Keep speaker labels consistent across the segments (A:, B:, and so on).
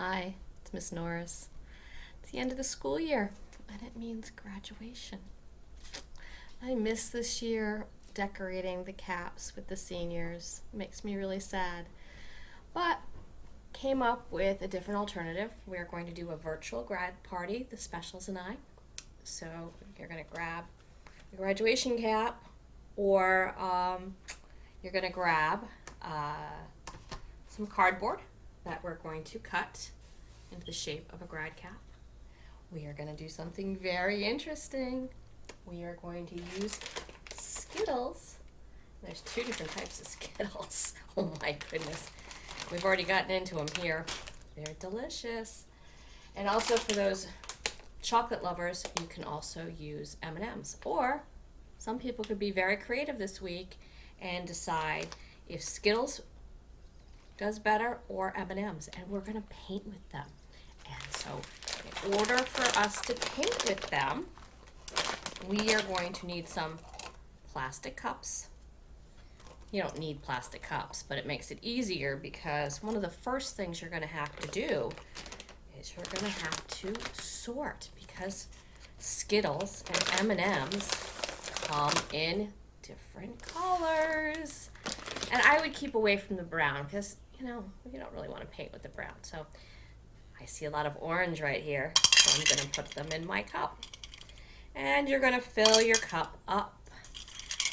A: Hi, it's Miss Norris. It's the end of the school year, and it means graduation. I miss this year decorating the caps with the seniors. It makes me really sad. But came up with a different alternative. We are going to do a virtual grad party, the specials and I. So you're going to grab the graduation cap, or you're going to grab some cardboard that we're going to cut into the shape of a grad cap. We are going to do something very interesting. We are going to use Skittles. There's two different types of Skittles. Oh my goodness. We've already gotten into them here. They're delicious. And also for those chocolate lovers, you can also use M&Ms. Or some people could be very creative this week and decide if Skittles does better or M&Ms. And we're going to paint with them. And so in order for us to paint with them, we are going to need some plastic cups. You don't need plastic cups, but it makes it easier because one of the first things you're going to have to do is you're going to have to sort, because Skittles and M&Ms come in different colors. And I would keep away from the brown because, you don't really want to paint with the brown. So I see a lot of orange right here, so I'm going to put them in my cup. And you're going to fill your cup up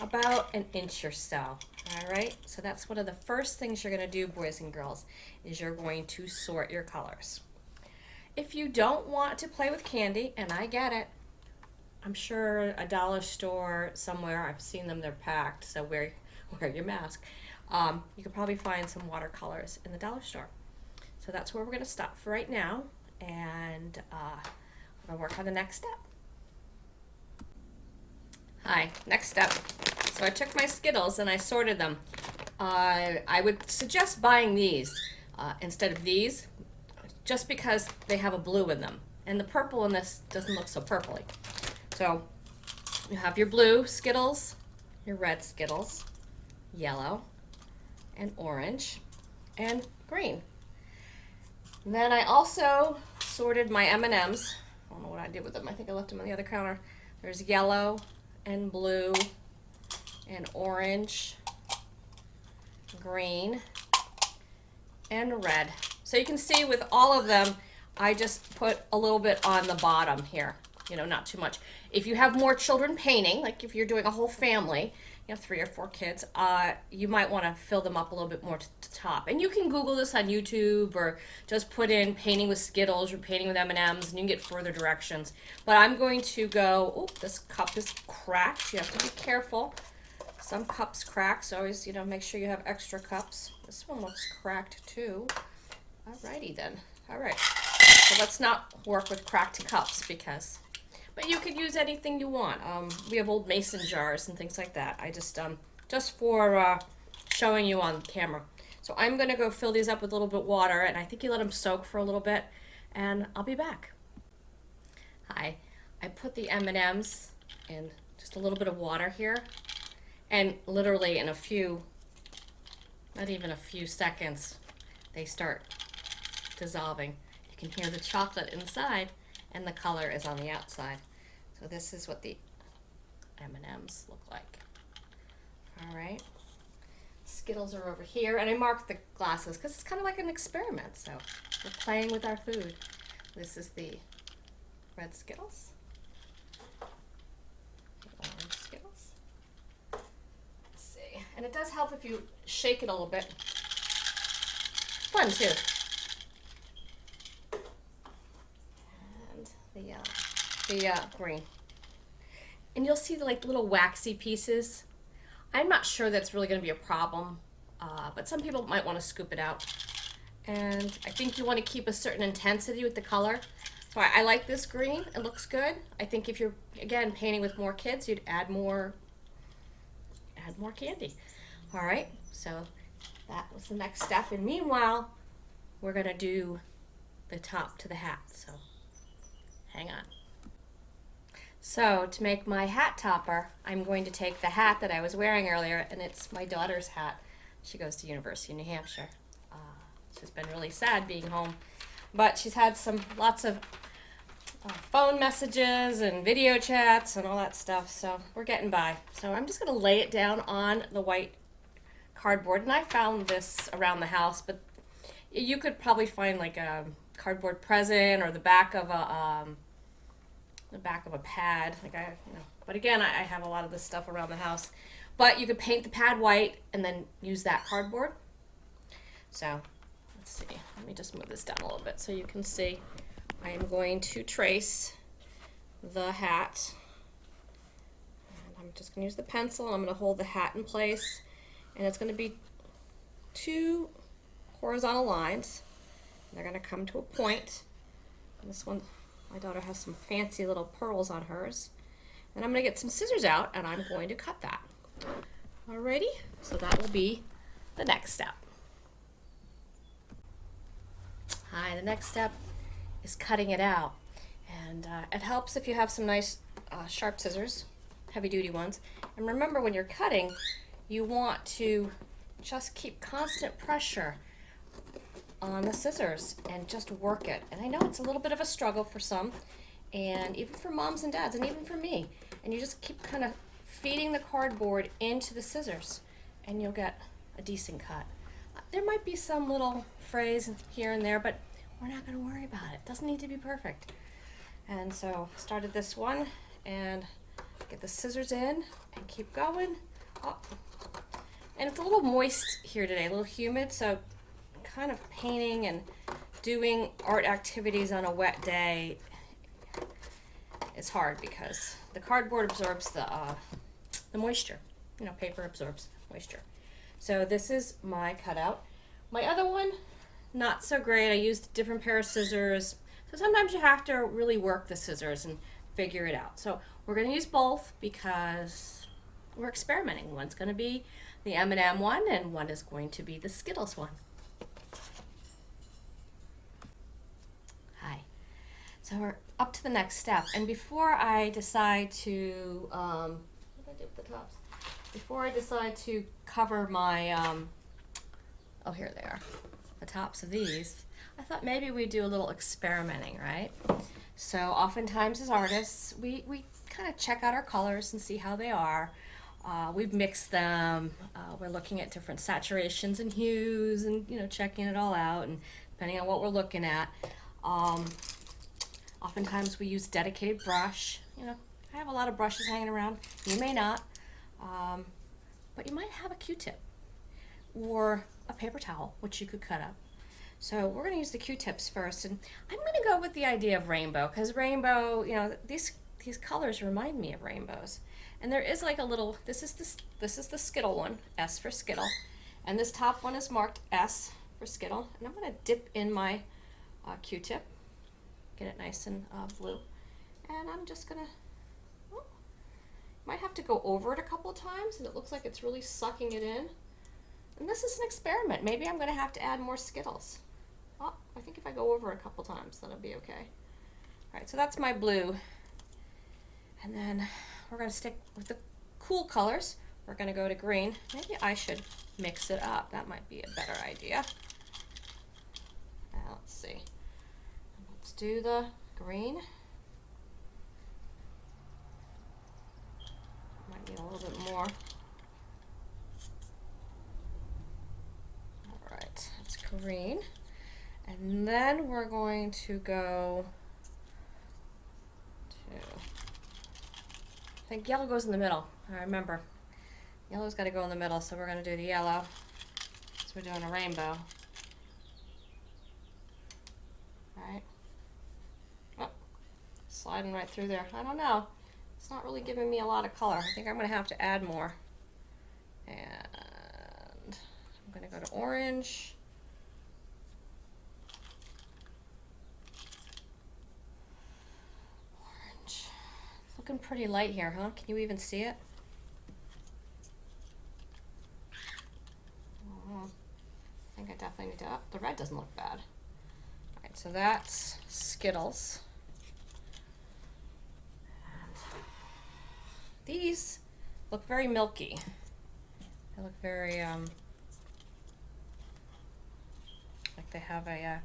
A: about an inch or so. All right, so that's one of the first things you're going to do, boys and girls, is you're going to sort your colors. If you don't want to play with candy, and I get it, I'm sure a dollar store somewhere, I've seen them, they're packed, so wear your mask. You could probably find some watercolors in the dollar store. So that's where we're going to stop for right now, and we're going to work on the next step. Hi, next step. So I took my Skittles and I sorted them. I would suggest buying these instead of these, just because they have a blue in them. And the purple in this doesn't look so purpley. So you have your blue Skittles, your red Skittles, yellow, and orange, and green. And then I also sorted my M&Ms. I don't know what I did with them. I think I left them on the other counter. There's yellow and blue and orange, green, and red. So you can see with all of them, I just put a little bit on the bottom here, not too much. If you have more children painting, like if you're doing a whole family, 3 or 4 kids, you might want to fill them up a little bit more to the top. And you can Google this on YouTube, or just put in painting with Skittles or painting with M&Ms, and you can get further directions. But I'm going to go, oh, this cup is cracked. You have to be careful. Some cups crack, so always, make sure you have extra cups. This one looks cracked too. Alrighty then. All right. So let's not work with cracked cups but you could use anything you want. We have old mason jars and things like that. I just for showing you on camera. So I'm gonna go fill these up with a little bit of water, and I think you let them soak for a little bit, and I'll be back. Hi, I put the M&Ms in just a little bit of water here, and literally in not even a few seconds, they start dissolving. You can hear the chocolate inside, and the color is on the outside. So this is what the M&Ms look like. All right. Skittles are over here, and I marked the glasses because it's kind of like an experiment. So we're playing with our food. This is the red Skittles, the orange Skittles. Let's see. And it does help if you shake it a little bit. Fun too. The green. And you'll see the little waxy pieces. I'm not sure that's really going to be a problem, but some people might want to scoop it out. And I think you want to keep a certain intensity with the color. So I like this green. It looks good. I think if you're, again, painting with more kids, you'd add more candy. All right, so that was the next step. And meanwhile, we're going to do the top to the hat. So hang on. So to make my hat topper, I'm going to take the hat that I was wearing earlier, and it's my daughter's hat. She goes to University of New Hampshire. She's been really sad being home but she's had lots of phone messages and video chats and all that stuff, so we're getting by. So I'm just going to lay it down on the white cardboard, and I found this around the house, but you could probably find like a cardboard present or the back of a pad, but again, I have a lot of this stuff around the house. But you could paint the pad white and then use that cardboard. So let's see, let me just move this down a little bit so you can see. I am going to trace the hat. And I'm just going to use the pencil, and I'm going to hold the hat in place, and it's going to be 2 horizontal lines. They're going to come to a point. And this one, my daughter has some fancy little pearls on hers. And I'm going to get some scissors out, and I'm going to cut that. Alrighty, so that will be the next step. Hi, the next step is cutting it out. And it helps if you have some nice sharp scissors, heavy duty ones. And remember, when you're cutting, you want to just keep constant pressure on the scissors and just work it. And I know it's a little bit of a struggle for some, and even for moms and dads, and even for me. And you just keep kind of feeding the cardboard into the scissors, and you'll get a decent cut. There might be some little frays here and there, but we're not going to worry about it. It doesn't need to be perfect. And so started this one, and get the scissors in and keep going up. And it's a little moist here today, a little humid, so kind of painting and doing art activities on a wet day is hard because the cardboard absorbs the moisture. Paper absorbs moisture. So this is my cutout. My other one, not so great. I used a different pair of scissors. So sometimes you have to really work the scissors and figure it out. So we're going to use both because we're experimenting. One's going to be the M&M one, and one is going to be the Skittles one. Hi. So we're up to the next step, and before I decide to, what did I do with the tops? Before I decide to cover my, oh, here they are, the tops of these, I thought maybe we'd do a little experimenting, right? So oftentimes as artists, we kind of check out our colors and see how they are. We've mixed them. We're looking at different saturations and hues, and checking it all out, and depending on what we're looking at. Oftentimes we use dedicated brush. I have a lot of brushes hanging around. You may not, but you might have a Q-tip or a paper towel, which you could cut up. So we're going to use the Q-tips first, and I'm going to go with the idea of rainbow, because rainbow, these colors remind me of rainbows. And there is like a little, this is the Skittle one, S for Skittle, and this top one is marked S for Skittle. And I'm going to dip in my Q-tip, get it nice and blue, and I'm just going to, might have to go over it a couple of times, and it looks like it's really sucking it in. And this is an experiment. Maybe I'm going to have to add more Skittles. Oh, I think if I go over it a couple times, that'll be okay. All right, so that's my blue. And then we're going to stick with the cool colors. We're going to go to green. Maybe I should mix it up. That might be a better idea. Let's see. Let's do the green. Might need a little bit more. All right, that's green. And then we're going to go to, I think yellow goes in the middle. I remember. Yellow's got to go in the middle, so we're going to do the yellow. So we're doing a rainbow. Right? Oh, sliding right through there. I don't know. It's not really giving me a lot of color. I think I'm going to have to add more. And I'm going to go to orange. Looking pretty light here, huh? Can you even see it? I think I definitely need to up. The red doesn't look bad. All right, so that's Skittles. And these look very milky. They look very, like they have a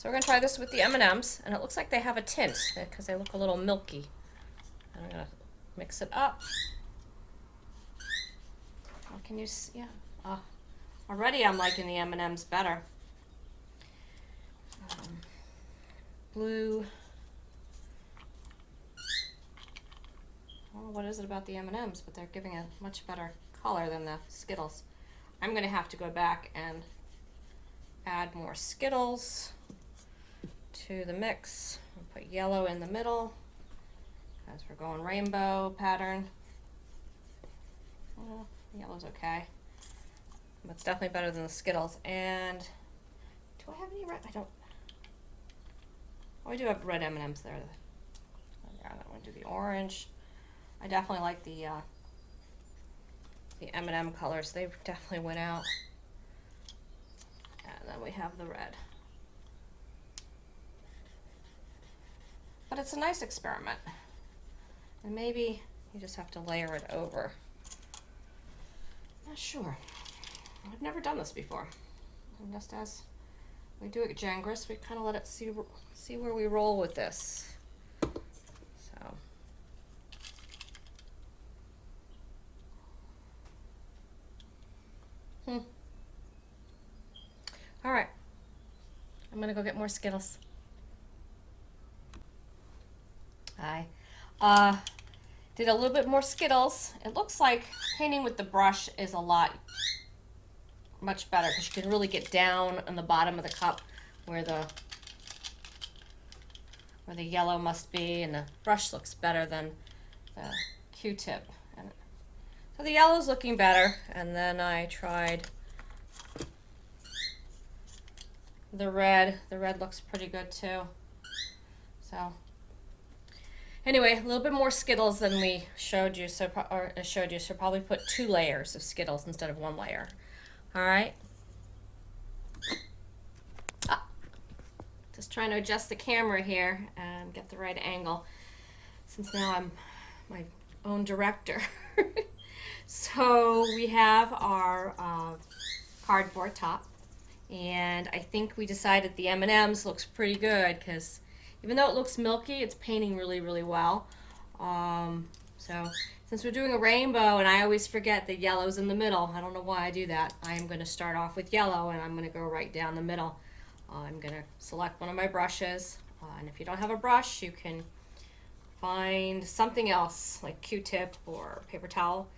A: So we're going to try this with the M&Ms, and it looks like they have a tint because they look a little milky. And I'm going to mix it up. Oh, can you see? Yeah. Already I'm liking the M&Ms better. Blue. I don't know what is it about the M&Ms, but they're giving a much better color than the Skittles. I'm going to have to go back and add more Skittles to the mix. I'll put yellow in the middle as we're going rainbow pattern. Well, yellow's okay. But it's definitely better than the Skittles. And do I have any red? I don't. Oh, I do have red M&Ms there. Yeah, I want to do the orange. I definitely like the M&M colors. They definitely went out. And then we have the red. But it's a nice experiment. And maybe you just have to layer it over. Not sure. I've never done this before. And just as we do it at Jangris, we kind of let it see where we roll with this. So. All right. I'm gonna go get more Skittles. I did a little bit more Skittles. It looks like painting with the brush is a lot much better because you can really get down on the bottom of the cup where the yellow must be, and the brush looks better than the Q-tip. And so the yellow's looking better, and then I tried the red. The red looks pretty good too. So anyway, a little bit more Skittles than we showed you, so probably put 2 layers of Skittles instead of 1 layer. All right. Just trying to adjust the camera here and get the right angle, since now I'm my own director. So we have our cardboard top, and I think we decided the M&Ms looks pretty good because even though it looks milky, it's painting really, really well. So since we're doing a rainbow, and I always forget the yellow's in the middle, I don't know why I do that. I am going to start off with yellow, and I'm going to go right down the middle. I'm going to select one of my brushes, and if you don't have a brush, you can find something else like Q-tip or paper towel.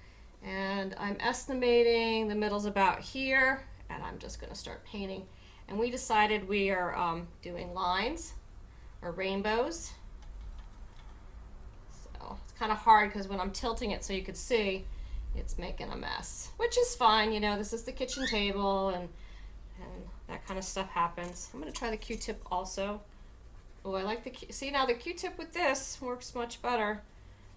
A: And I'm estimating the middle's about here, and I'm just going to start painting. And we decided we are doing lines or rainbows. So it's kind of hard because when I'm tilting it so you could see, it's making a mess, which is fine. You know, this is the kitchen table, and that kind of stuff happens. I'm going to try the Q-tip also. Oh, I like the see now the Q-tip with this works much better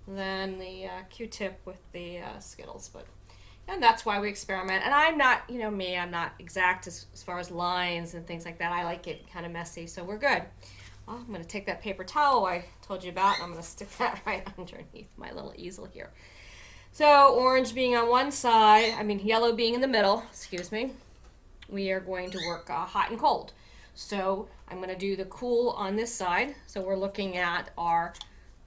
A: than the Q-tip with the Skittles, and that's why we experiment. And I'm not, you know me, I'm not exact as far as lines and things like that. I like it kind of messy, so we're good. Well, I'm going to take that paper towel I told you about, and I'm going to stick that right underneath my little easel here. So orange being on one side, yellow being in the middle, excuse me, we are going to work hot and cold. So I'm going to do the cool on this side. So we're looking at our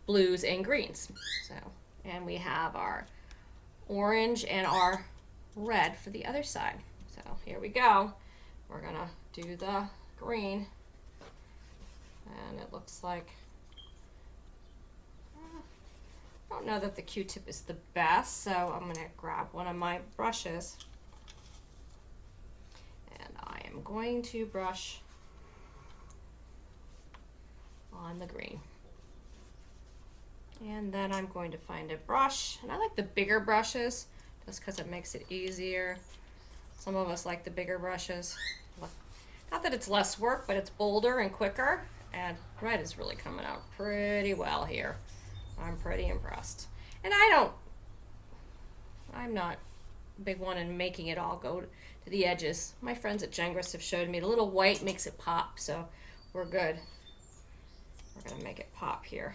A: blues and greens. So, and we have our orange and our red for the other side. So here we go. We're going to do the green. And it looks like, I don't know that the Q-tip is the best, so I'm going to grab one of my brushes. And I am going to brush on the green. And then I'm going to find a brush, and I like the bigger brushes just because it makes it easier. Some of us like the bigger brushes. Not that it's less work, but it's bolder and quicker, and red is really coming out pretty well here. I'm pretty impressed. And I'm not a big one in making it all go to the edges. My friends at Jangris have showed me the little white makes it pop, so we're good. We're gonna make it pop here.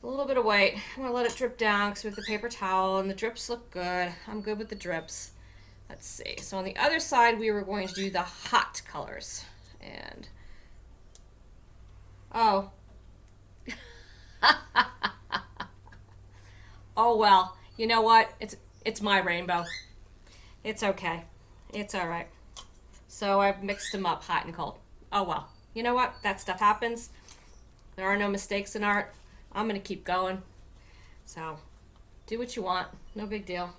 A: A little bit of white. I'm gonna let it drip down because we have the paper towel, and the drips look good. I'm good with the drips. Let's see. So on the other side, we were going to do the hot colors. And, oh. Oh well, you know what? It's my rainbow. It's okay. It's all right. So I've mixed them up hot and cold. Oh well. You know what? That stuff happens. There are no mistakes in art. I'm going to keep going. So do what you want. No big deal.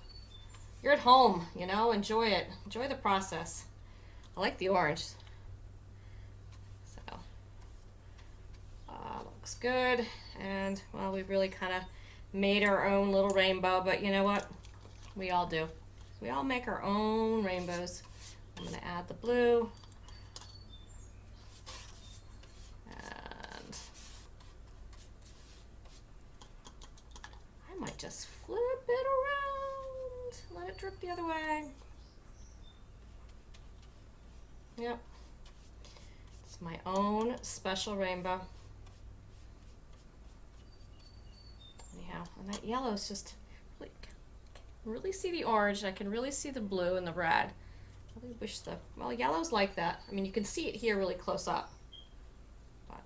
A: You're at home, you know, enjoy it. Enjoy the process. I like the orange. So looks good. And well, we've really kind of made our own little rainbow, but you know what? We all do. We all make our own rainbows. I'm going to add the blue. And I might just flip it around. Let it drip the other way. Yep. It's my own special rainbow. Anyhow, and that yellow is just really see the orange, and I can really see the blue and the red. I really wish well, yellow's like that. I mean, you can see it here really close up. But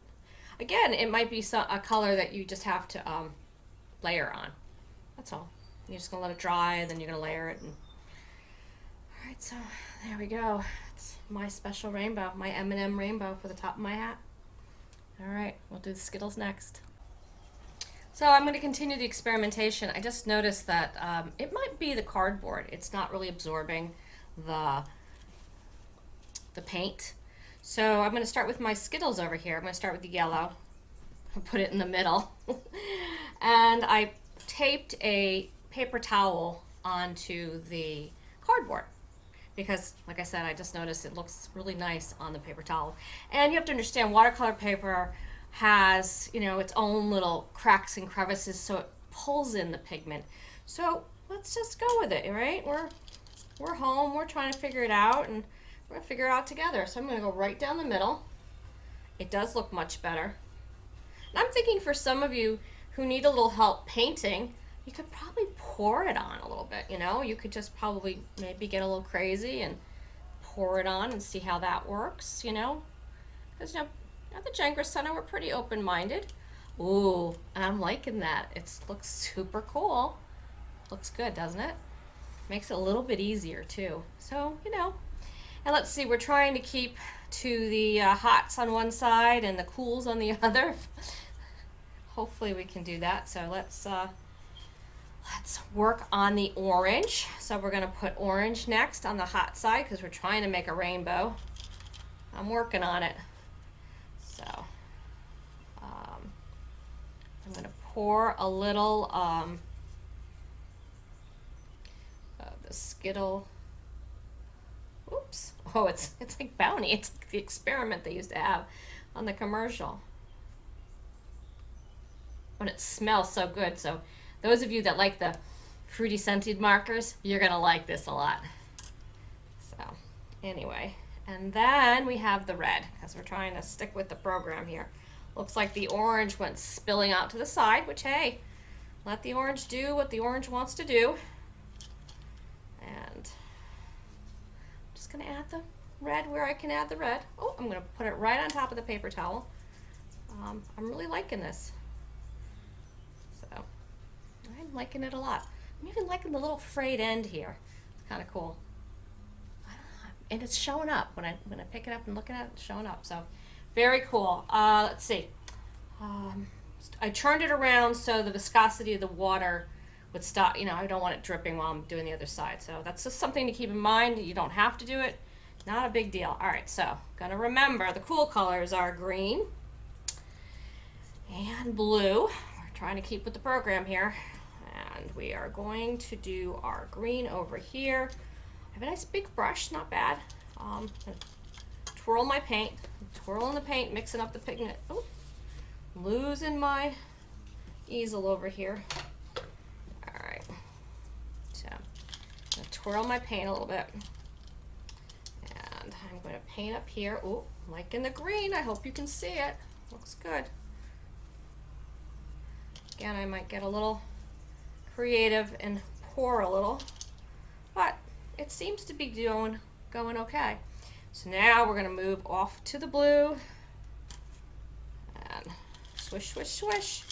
A: again, it might be a color that you just have to layer on. That's all. You're just gonna let it dry, and then you're gonna layer it. And all right, so there we go. It's my special rainbow, my M&M rainbow for the top of my hat. All right, we'll do the Skittles next. So I'm going to continue the experimentation. I just noticed that it might be the cardboard. It's not really absorbing the paint. So I'm going to start with my Skittles over here. I'm going to start with the yellow. I'll put it in the middle. And I taped a paper towel onto the cardboard because, like I said, I just noticed it looks really nice on the paper towel. And you have to understand, watercolor paper has, you know, its own little cracks and crevices, so it pulls in the pigment. So let's just go with it, right? We're home, we're trying to figure it out, and we're gonna figure it out together. So I'm gonna go right down the middle. It does look much better. And I'm thinking for some of you who need a little help painting, you could probably pour it on a little bit, you know? You could just probably maybe get a little crazy and pour it on and see how that works, you know? Because, you know, at the Gengris Center, we're pretty open-minded. Ooh, and I'm liking that. It looks super cool. Looks good, doesn't it? Makes it a little bit easier, too. So, you know. And let's see, we're trying to keep to the hots on one side and the cools on the other. Hopefully we can do that. So let's work on the orange. So we're going to put orange next on the hot side because we're trying to make a rainbow. I'm working on it. So I'm going to pour a little of the Skittle. Oops. Oh, it's like Bounty. It's like the experiment they used to have on the commercial. And it smells so good. So those of you that like the fruity scented markers, you're going to like this a lot. So anyway. And then we have the red, because we're trying to stick with the program here. Looks like the orange went spilling out to the side, which, hey, let the orange do what the orange wants to do. And I'm just going to add the red where I can add the red. Oh, I'm going to put it right on top of the paper towel. I'm really liking this. So I'm liking it a lot. I'm even liking the little frayed end here. It's kind of cool. And it's showing up when I pick it up and look at it. It's showing up. So very cool. Let's see. I turned it around so the viscosity of the water would stop. You know, I don't want it dripping while I'm doing the other side. So that's just something to keep in mind. You don't have to do it. Not a big deal. All right. So gonna remember the cool colors are green and blue. We're trying to keep with the program here, and we are going to do our green over here. I have a nice big brush, not bad. Twirl my paint, twirling the paint, mixing up the pigment. Oh, losing my easel over here. All right, so I'm gonna twirl my paint a little bit, and I'm going to paint up here. Oh, liking the green. I hope you can see it. Looks good. Again, I might get a little creative and pour a little, but it seems to be going okay. So now we're gonna move off to the blue and swish, swish, swish.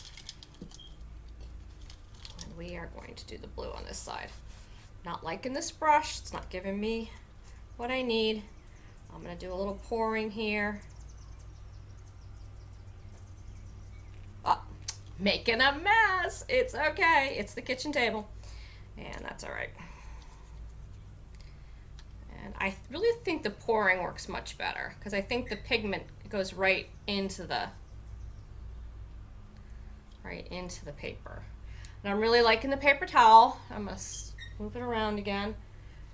A: And we are going to do the blue on this side. Not liking this brush, it's not giving me what I need. I'm gonna do a little pouring here. Oh, making a mess. It's okay, it's the kitchen table. And that's all right. And I really think the pouring works much better because I think the pigment goes right into the paper. And I'm really liking the paper towel. I'm gonna move it around again,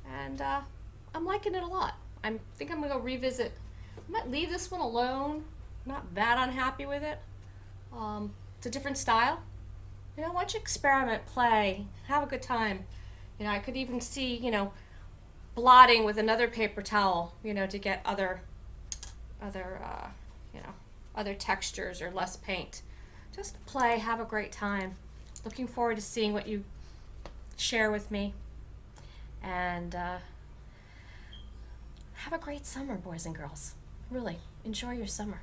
A: and I'm liking it a lot. I think I'm gonna go revisit. I might leave this one alone. I'm not that unhappy with it. It's a different style. You know, why don't you experiment, play, have a good time. You know, I could even see, you know, blotting with another paper towel, you know, to get other textures or less paint. Just play, have a great time. Looking forward to seeing what you share with me. And have a great summer, boys and girls. Really, enjoy your summer.